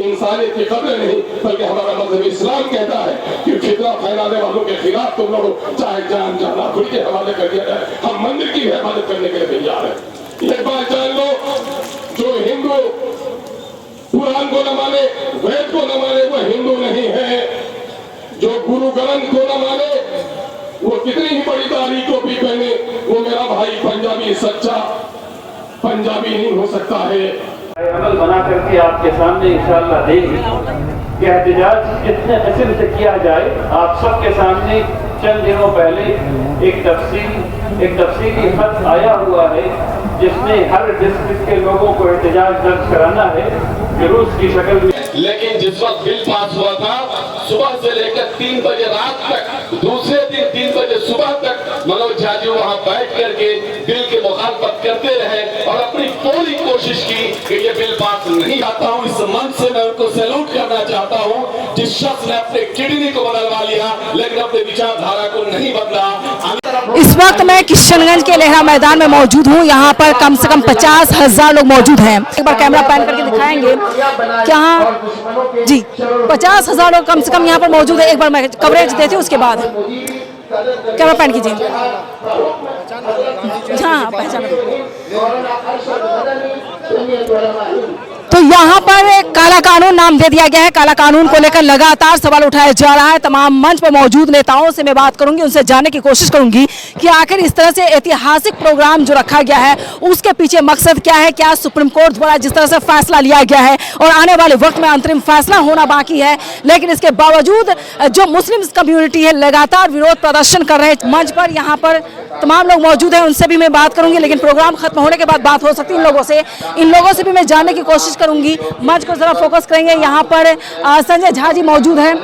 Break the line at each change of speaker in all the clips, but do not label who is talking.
इंसानियत की कदर नहीं, बल्कि हमारा मजहब इस्लाम कहता है कि फितना फैलाने वालों के खिलाफ तुम लड़ो, चाहे जान जाना खुद के हवाले कर दिया जाए। हम मंदिर की हिफाजत करने के लिए तैयार है। ये बात जान लो, जो हिंदू कुरान को न माने, वेद को न माने, वो हिंदू नहीं है। जो गुरु ग्रंथ को न माने, वो कितनी ही बड़ी दाढ़ी टोपी पहने, वो मेरा भाई पंजाबी सच्चा पंजाबी नहीं हो सकता है।
अमल बना करके आपके सामने इंशाअल्लाह देंगे कि एहतजाज कितने किस्म से किया जाए। आप सबके सामने चंद दिनों पहले एक तफसीली खत आया हुआ है जिसमें हर डिस्ट्रिक्ट के लोगों को एहतजाज दर्ज कराना है जुलूस की शक्ल में।
लेकिन जिस वक्त बिल पास हुआ था, सुबह से लेकर 3 बजे रात तक, दूसरे दिन 3 बजे सुबह तक मनोज झा जी वहाँ बैठ करके बिल की मुखालफत करते रहे और अपनी पूरी कोशिश की कि ये बिल पास नहीं आता हूँ। इस मंच से मैं उनको सैल्यूट करना चाहता हूँ जिस शख्स ने अपने किडनी को बदलवा लिया लेकिन अपने विचारधारा को नहीं बदला।
इस वक्त मैं किशनगंज के लेहरा मैदान में मौजूद हूँ। यहाँ पर कम से कम 50,000 लोग मौजूद हैं। एक बार कैमरा पैन करके दिखाएंगे कि यहाँ जी 50,000 लोग कम से कम यहाँ पर मौजूद है। एक बार मैं कवरेज देती हूँ उसके बाद कैमरा पैन कीजिए। हाँ पहचान। तो यहाँ पर काला कानून नाम दे दिया गया है। काला कानून को लेकर लगातार सवाल उठाया जा रहा है। तमाम मंच पर मौजूद नेताओं से मैं बात करूंगी, उनसे जानने की कोशिश करूंगी कि आखिर इस तरह से ऐतिहासिक प्रोग्राम जो रखा गया है उसके पीछे मकसद क्या है। क्या सुप्रीम कोर्ट द्वारा जिस तरह से फैसला लिया गया है और आने वाले वक्त में अंतरिम फैसला होना बाकी है, लेकिन इसके बावजूद जो मुस्लिम कम्युनिटी है लगातार विरोध प्रदर्शन कर रहे हैं। मंच पर यहाँ पर तमाम लोग मौजूद हैं, उनसे भी मैं बात करूंगी, लेकिन प्रोग्राम खत्म होने के बाद बात हो सकती है इन लोगों से भी मैं जानने की कोशिश करूंगी। मंच को जरा फोकस करेंगे। यहाँ पर संजय झा जी मौजूद हैं,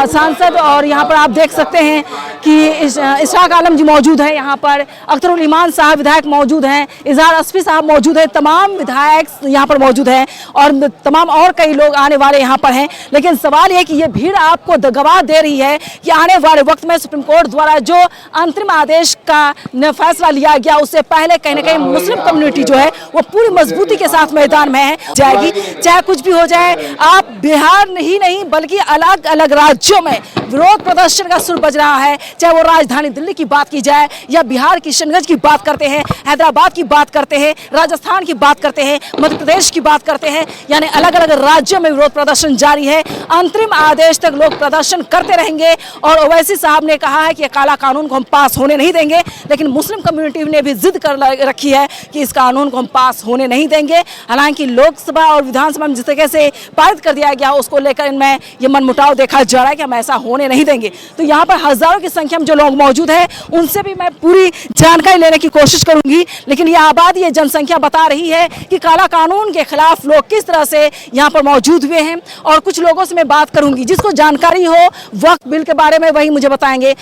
सांसद, और यहाँ पर आप देख सकते हैं कि इशराक आलम जी मौजूद हैं। यहाँ पर अख्तरुल ईमान साहब विधायक मौजूद हैं, इजहार असफी साहब मौजूद हैं, तमाम विधायक यहाँ पर मौजूद हैं और तमाम और कई लोग आने वाले यहाँ पर हैं। लेकिन सवाल ये कि ये भीड़ आपको गवाह दे रही है कि आने वाले वक्त में सुप्रीम कोर्ट द्वारा जो अंतरिम आदेश का फैसला लिया गया उससे पहले कहीं ना कहीं मुस्लिम कम्युनिटी जो है वो पूरी मजबूती के साथ मैदान में जाएगी। चाहे कुछ भी हो जाए, आप बिहार ही नहीं बल्कि अलग अलग राज्यों में विरोध प्रदर्शन का सुर बज रहा है। चाहे वो राजधानी दिल्ली की बात की जाए या बिहार किशनगंज की बात करते हैं, हैदराबाद की बात करते हैं, राजस्थान की बात करते हैं, मध्य प्रदेश की बात करते हैं, यानी अलग अलग राज्यों में विरोध प्रदर्शन जारी है। अंतरिम आदेश तक लोग प्रदर्शन करते रहेंगे और ओवैसी साहब ने कहा है कि काला कानून को हम पास होने नहीं देंगे, लेकिन मुस्लिम कम्युनिटी ने भी जिद कर रखी है कि इस कानून को हम पास होने नहीं देंगे। हालांकि लोकसभा और विधानसभा में जिस तरीके से पारित कर दिया गया उसको लेकर इनमें ये मनमुटाव देखा जा रहा है कि हम ऐसा होने नहीं देंगे। तो यहाँ पर हजारों की संख्या में जो लोग मौजूद हैं उनसे भी मैं पूरी जानकारी लेने की कोशिश करूंगी, लेकिन ये आबादी, ये जनसंख्या बता रही है कि काला कानून के खिलाफ लोग किस तरह से यहाँ पर मौजूद हुए हैं। और कुछ लोगों से मैं बात करूंगी जिसको जानकारी हो वक्फ बिल के बारे में, वही मुझे बताएंगे।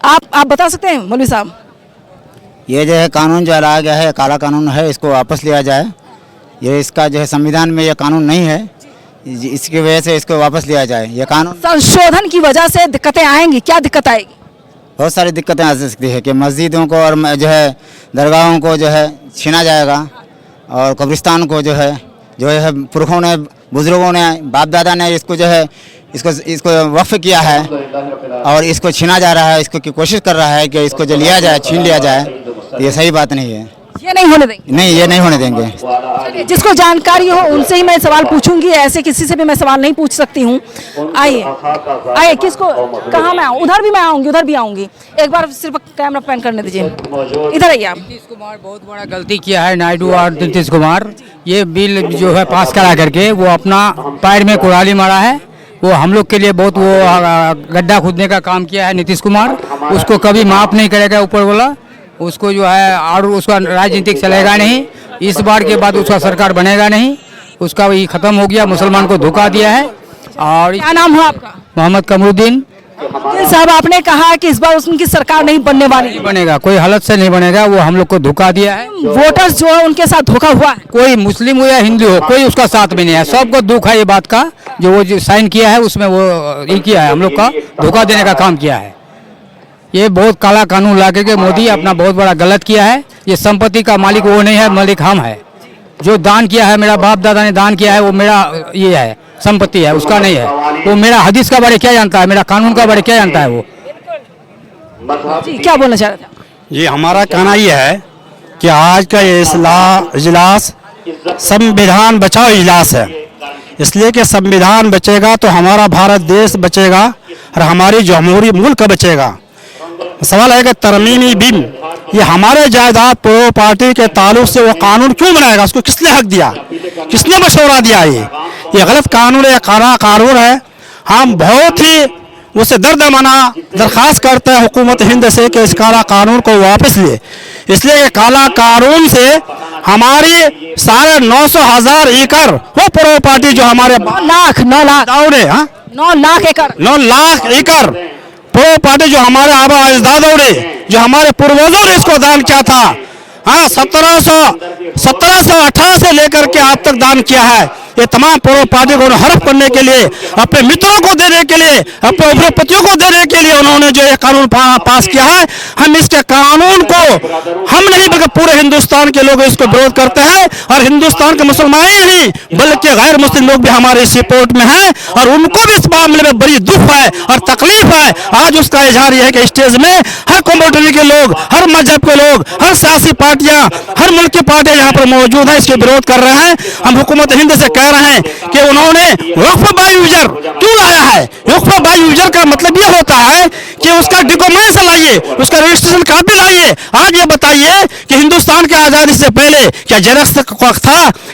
आप बता सकते हैं मौलवी साहब?
ये जो है कानून जो लाया गया है काला कानून है, इसको वापस लिया जाए। ये इसका जो है संविधान में ये कानून नहीं है, इसकी वजह से इसको वापस लिया जाए। ये कानून
संशोधन की वजह से दिक्कतें आएंगी। क्या दिक्कत आएगी?
बहुत सारी दिक्कतें आ सकती है कि मस्जिदों को और जो है दरगाहों को जो है छीना जाएगा और कब्रिस्तान को जो है पुरखों ने, बुजुर्गों ने, बाप दादा ने इसको जो है इसको वक्फ किया है और इसको छीना जा रहा है। इसको की कोशिश कर रहा है कि इसको जो लिया जाए, छीन लिया जाए, तो ये सही बात नहीं है।
ये नहीं होने देंगे?
नहीं, ये नहीं होने देंगे।
जिसको जानकारी हो उनसे ही मैं सवाल पूछूंगी, ऐसे किसी से भी मैं सवाल नहीं पूछ सकती हूँ। आइए किसको, कहाँ मैं आऊँ? उधर भी मैं आऊँगी, उधर भी आऊँगी। एक बार सिर्फ कैमरा पैन करने दीजिए, इधर आइए आप।
नीतीश कुमार बहुत बड़ा गलती किया है, नायडू और नीतीश कुमार। ये बिल जो है पास करा करके वो अपना पैर में कुल्हाड़ी मारा है। वो हम लोग के लिए बहुत वो गड्ढा खोदने का काम किया है नीतीश कुमार। उसको कभी माफ़ नहीं करेगा ऊपर वाला, उसको जो है और उसका राजनीतिक चलेगा नहीं। इस बार के बाद उसका सरकार बनेगा नहीं, उसका वही ख़त्म हो गया। मुसलमान को धोखा दिया है। और
क्या नाम है आपका?
मोहम्मद कमरुद्दीन
साहब, आपने कहा कि इस बार उनकी सरकार नहीं बनने वाली।
नहीं बनेगा, कोई हालत से नहीं बनेगा। वो हम लोग को धोखा दिया है।
वोटर्स जो है उनके साथ धोखा हुआ है।
कोई मुस्लिम हो या हिंदू हो, कोई उसका साथ में नहीं है। सबको दुख है ये बात का। जो वो साइन किया है उसमें वो ये किया है, हम लोग का धोखा देने का काम किया है। ये बहुत काला कानून ला के मोदी अपना बहुत बड़ा गलत किया है। ये संपत्ति का मालिक वो नहीं है, मालिक हम है। जो दान किया है, मेरा बाप दादा ने दान किया है, वो मेरा ये है, संपत्ति है, उसका नहीं है। वो मेरा हदीस का बारे क्या जानता है, मेरा कानून का बारे क्या जानता है वो।
जी क्या बोलना चाह रहे थे?
जी हमारा कहना ये है कि आज का ये इजलास संविधान बचाओ इजलास है, इसलिए कि संविधान बचेगा तो हमारा भारत देश बचेगा और हमारी जमहूरी मुल्क बचेगा। सवाल है कि तरमीमी बिल ये हमारे जायदाद प्रो पार्टी के ताल्लुक से वो कानून क्यों बनाएगा, उसको किसने हक दिया, किसने मशवरा दिया? ये गलत कानून है, काला कानून है। हम बहुत ही उसे दर्दमना दरख्वास्त करते हैं हुकूमत हिंद से कि इस काला कानून को वापस ले, इसलिए काला कानून से हमारी 9,500,000 एकड़ वो प्रॉपर्टी जो हमारे
9 लाख 9 लाख एकड़
9 लाख एकड़ प्रॉपर्टी जो हमारे आबा अजदादों ने, जो हमारे पूर्वजों ने इसको दान किया था, हाँ 1718 से लेकर के आज तक दान किया है। ये तमाम प्रॉपर्टी को हड़प करने के लिए, अपने मित्रों को देने के लिए, अपने उद्योगपतियों को देने के लिए उन्होंने जो ये कानून पास किया है, हम इसके कानून को हम नहीं बल्कि पूरे हिंदुस्तान के लोग इसको विरोध करते हैं। और हिंदुस्तान के मुसलमान ही नहीं बल्कि गैर मुस्लिम लोग भी हमारे इस सपोर्ट में हैं और उनको भी इस मामले में बड़ी दुख है और तकलीफ है। आज उसका इजहार यह है कि स्टेज में हर कम्युनिटी के लोग, हर मजहब के लोग, हर सियासी पार्टियां, हर मुल्क की पार्टियां यहाँ पर मौजूद हैं, इसके विरोध कर रहे हैं। हम हुकूमत हिंद से कह रहे हैं कि उन्होंने वक्फ बाय यूजर क्यों लाया है। वक्फ बाय यूजर का मतलब ये होता है कि उसका डॉक्यूमेंट्स लाइए, उसका रजिस्ट्रेशन कार्ड भी लाइए। आज ये बताइए कि हिंदुस्तान की आजादी से पहले क्या जेरक्स था,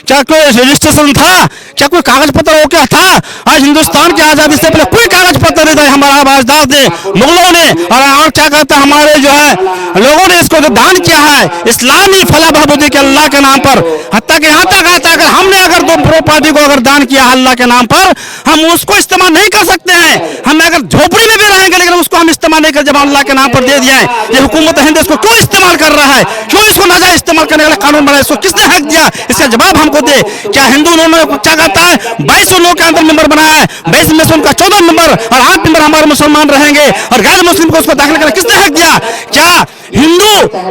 क्या कोई रजिस्ट्रेशन था, क्या कोई कागज पत्र हो क्या था? आज हिंदुस्तान की आजादी से पहले कोई कागज पत्र नहीं था। हमारा अजदाद ने, मुगलों ने और क्या कहते हैं हमारे जो है लोगों ने इसको जो दान किया है इस्लामी फला बहबूदी के अल्लाह के नाम पर, हत्ता के यहाँ तक आता अगर हमने अगर दो प्रॉपर्टी को अगर दान किया अल्लाह के नाम पर, हम उसको इस्तेमाल नहीं कर सकते हैं। हम अगर झोपड़ी में भी रहेंगे लेकिन उसको हम इस्तेमाल नहीं कर, जब अल्लाह के नाम पर दे दिया है। ये हुकूमत हिंद इसको क्यों इस्तेमाल कर रहा है, क्यों इसको नाजायज इस्तेमाल करने का कानून बनाया, इसको किसने हक दिया? इसका जवाब हमको दे। क्या हिंदू उन्होंने क्या कहता है 2200 लोग के अंदर मेंबर बनाया है, 22 में से उनका 14 मेंबर और 8 मेंबर हमारे मुसलमान रहेंगे और गैर मुस्लिम को उसको दाखिल करना किसने हक दिया? क्या हिंदू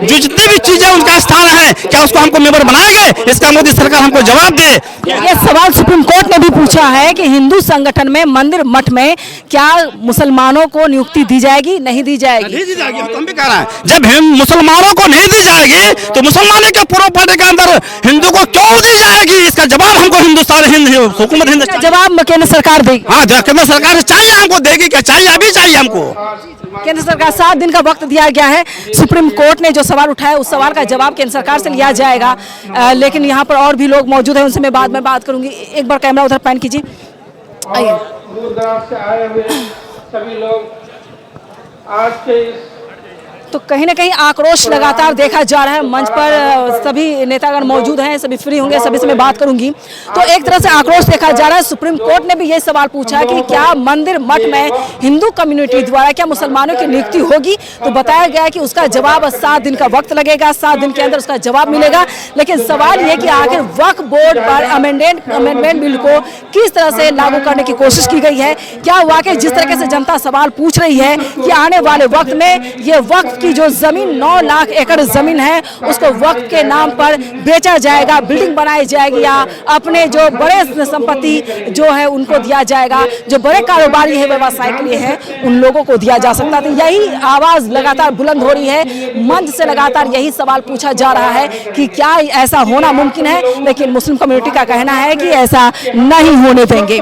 जो जितनी भी चीजें उनका स्थान है क्या उसको हमको मेंबर बनाएंगे? इसका मोदी सरकार हमको जवाब दे।
ये सवाल सुप्रीम कोर्ट ने भी पूछा है कि हिंदू संगठन में, मंदिर मठ में क्या मुसलमानों को नियुक्ति दी जाएगी, नहीं दी जाएगी?
नहीं दी जाएगी, हम भी कह रहे हैं। जब मुसलमानों को नहीं दी जाएगी तो मुसलमानों के प्रॉपर्टी के अंदर हिंदू को क्यों दी जाएगी? इसका जवाब हमको हुकूमत हिंद
जवाब केंद्र सरकार देगी।
हाँ, केंद्र सरकार चाहिए, हमको देगी। क्या चाहिए? अभी चाहिए हमको।
केंद्र सरकार 7 दिन का वक्त दिया गया है। सुप्रीम कोर्ट ने जो सवाल उठाया उस सवाल का जवाब केंद्र सरकार से लिया जाएगा। लेकिन यहाँ पर और भी लोग मौजूद हैं, उनसे मैं बाद में बात करूंगी। एक बार कैमरा उधर पैन कीजिए। आइए।
दूर दराज से आए हुए सभी लोग आज के
तो कहीं ना कहीं आक्रोश लगातार देखा जा रहा है। मंच पर सभी नेतागण मौजूद हैं, सभी फ्री होंगे, सभी से मैं बात करूंगी। तो एक तरह से आक्रोश देखा जा रहा है। सुप्रीम कोर्ट ने भी ये सवाल पूछा कि क्या मंदिर मठ में हिंदू कम्युनिटी द्वारा क्या मुसलमानों की नियुक्ति होगी? तो बताया गया कि उसका जवाब 7 दिन का वक्त लगेगा, 7 दिन के अंदर उसका जवाब मिलेगा। लेकिन सवाल ये कि आखिर वक्फ बोर्ड पर अमेंडमेंट बिल को किस तरह से लागू करने की कोशिश की गई है? क्या वाकई जिस तरीके से जनता सवाल पूछ रही है कि आने वाले वक्त में ये वक्फ की जो जमीन 9 लाख एकड़ जमीन है उसको वक्फ के नाम पर बेचा जाएगा, बिल्डिंग बनाई जाएगी या अपने जो बड़े संपत्ति जो है उनको दिया जाएगा, जो बड़े कारोबारी है, व्यवसाय के लिए है, उन लोगों को दिया जा सकता है। यही आवाज लगातार बुलंद हो रही है। मंच से लगातार यही सवाल पूछा जा रहा है कि क्या ऐसा होना मुमकिन है? लेकिन मुस्लिम कम्युनिटी का कहना है कि ऐसा नहीं होने देंगे।